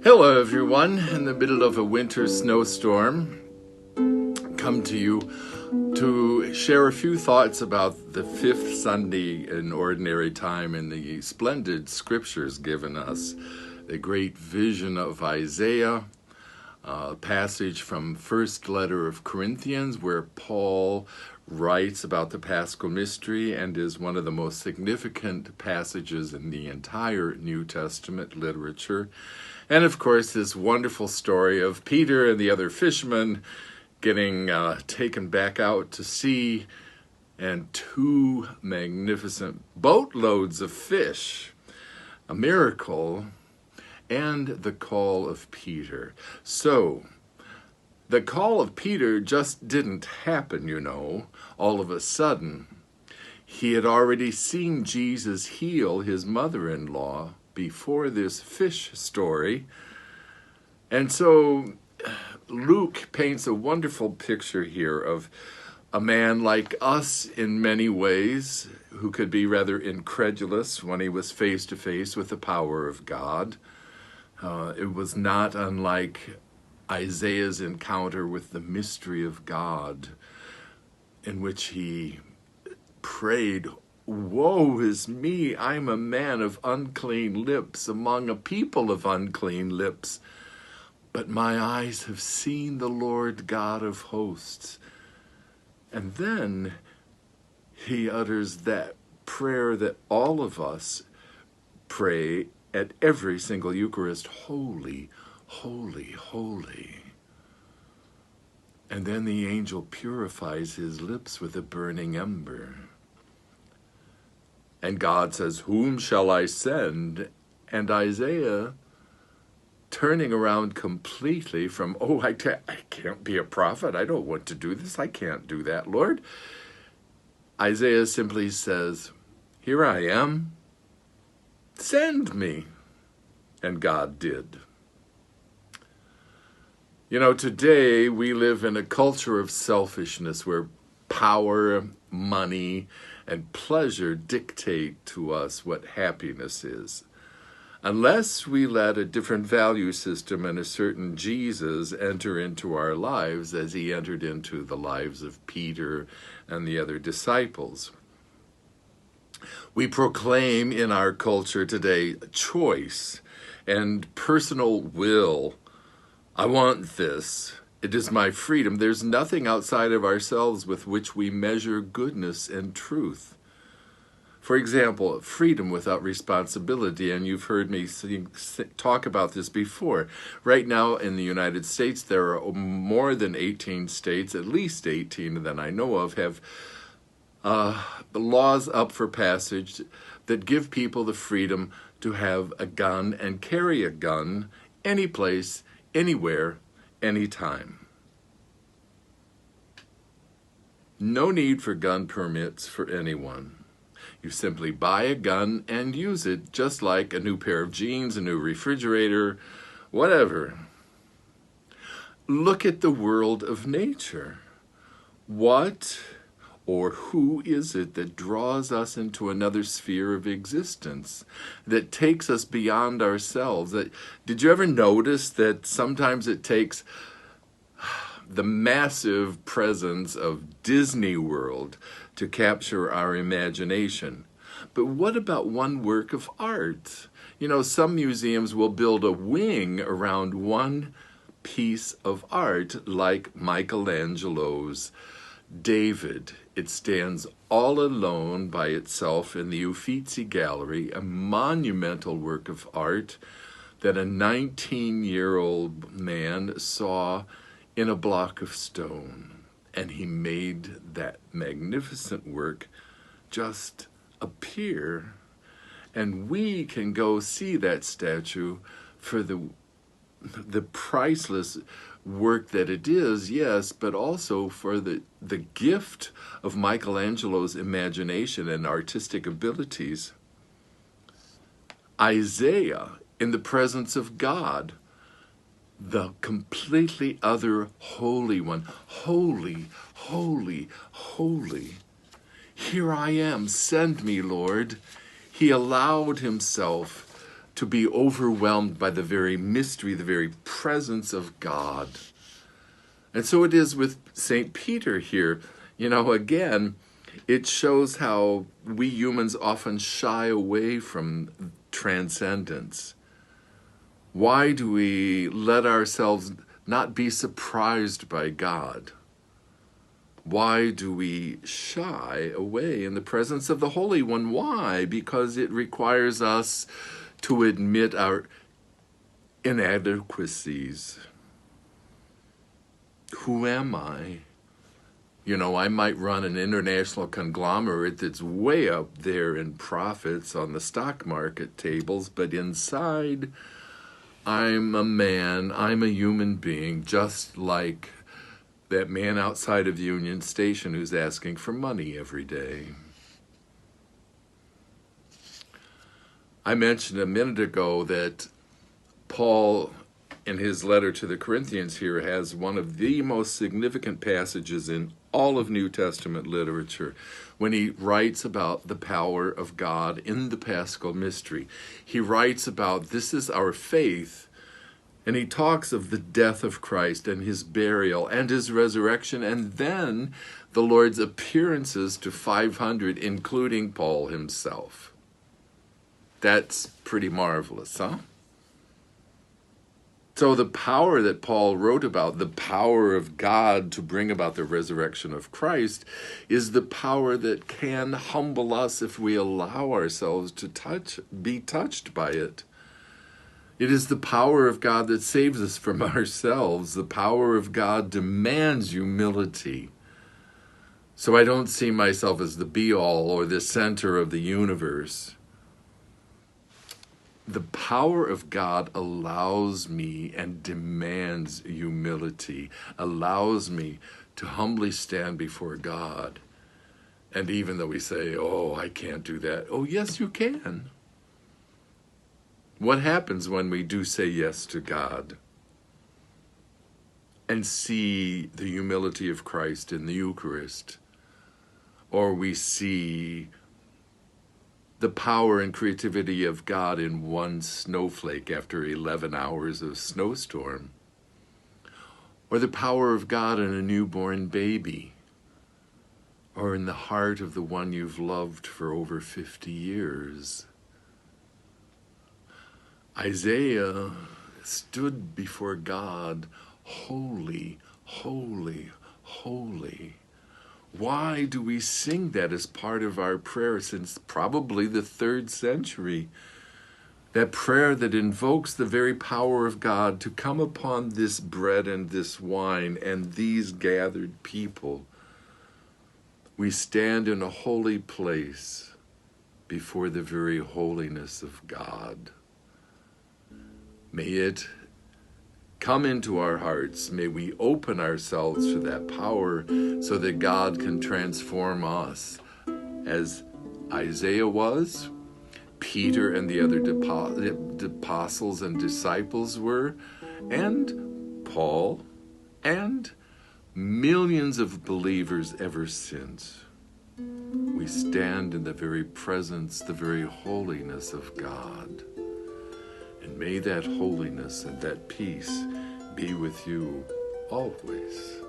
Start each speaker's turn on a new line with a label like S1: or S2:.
S1: Hello everyone, in the middle of a winter snowstorm, come to you to share a few thoughts about the fifth Sunday in Ordinary Time and the splendid scriptures given us. The great vision of Isaiah, a passage from first letter of Corinthians where Paul writes about the Paschal mystery and is one of the most significant passages in the entire New Testament literature. And of course, this wonderful story of Peter and the other fishermen getting taken back out to sea, and two magnificent boatloads of fish, a miracle, and the call of Peter. So, the call of Peter just didn't happen, all of a sudden. He had already seen Jesus heal his mother-in-law before this fish story. And so Luke paints a wonderful picture here of a man like us in many ways, who could be rather incredulous when he was face to face with the power of God. It was not unlike Isaiah's encounter with the mystery of God, in which he prayed, "Woe is me, I'm a man of unclean lips, among a people of unclean lips. But my eyes have seen the Lord God of hosts." And then he utters that prayer that all of us pray at every single Eucharist: "Holy, holy, holy." And then the angel purifies his lips with a burning ember. And God says, "Whom shall I send?" And Isaiah, turning around completely from, I can't be a prophet. I don't want to do this. I can't do that, Lord. Isaiah simply says, "Here I am. Send me." And God did. Today we live in a culture of selfishness where power, money, and pleasure dictate to us what happiness is. Unless we let a different value system and a certain Jesus enter into our lives as he entered into the lives of Peter and the other disciples. We proclaim in our culture today choice and personal will. I want this. It is my freedom. There's nothing outside of ourselves with which we measure goodness and truth. For example, freedom without responsibility, and you've heard me talk about this before. Right now in the United States, there are more than 18 states, at least 18 that I know of, have laws up for passage that give people the freedom to have a gun and carry a gun any place, anywhere, anytime. No need for gun permits for anyone. You simply buy a gun and use it just like a new pair of jeans, a new refrigerator, whatever. Look at the world of nature. What or who is it that draws us into another sphere of existence, that takes us beyond ourselves? Did you ever notice that sometimes it takes the massive presence of Disney World to capture our imagination? But what about one work of art? Some museums will build a wing around one piece of art, like Michelangelo's David. It stands all alone by itself in the Uffizi Gallery, a monumental work of art that a 19-year-old man saw in a block of stone. And he made that magnificent work just appear. And we can go see that statue for the priceless work that it is, yes, but also for the gift of Michelangelo's imagination and artistic abilities. Isaiah, in the presence of God, the completely other Holy One, holy, holy, holy. "Here I am, send me, Lord." He allowed himself to be overwhelmed by the very mystery, the very presence of God. And so it is with St. Peter here. Again, it shows how we humans often shy away from transcendence. Why do we let ourselves not be surprised by God? Why do we shy away in the presence of the Holy One? Why? Because it requires us to admit our inadequacies. Who am I? I might run an international conglomerate that's way up there in profits on the stock market tables, but inside, I'm a man, I'm a human being, just like that man outside of Union Station who's asking for money every day. I mentioned a minute ago that Paul, in his letter to the Corinthians here, has one of the most significant passages in all of New Testament literature when he writes about the power of God in the Paschal mystery. He writes about this is our faith, and he talks of the death of Christ and his burial and his resurrection, and then the Lord's appearances to 500, including Paul himself. That's pretty marvelous, huh? So the power that Paul wrote about, the power of God to bring about the resurrection of Christ, is the power that can humble us if we allow ourselves to be touched by it. It is the power of God that saves us from ourselves. The power of God demands humility. So I don't see myself as the be-all or the center of the universe. The power of God allows me and demands humility, allows me to humbly stand before God. And even though we say, oh, I can't do that, oh, yes, you can. What happens when we do say yes to God and see the humility of Christ in the Eucharist, or we see the power and creativity of God in one snowflake after 11 hours of snowstorm, or the power of God in a newborn baby, or in the heart of the one you've loved for over 50 years. Isaiah stood before God, holy, holy, holy. Why do we sing that as part of our prayer since probably the 3rd century? That prayer that invokes the very power of God to come upon this bread and this wine and these gathered people. We stand in a holy place before the very holiness of God. May it come into our hearts. May we open ourselves to that power so that God can transform us as Isaiah was, Peter and the other apostles and disciples were, and Paul, and millions of believers ever since. We stand in the very presence, the very holiness of God. And may that holiness and that peace be with you always.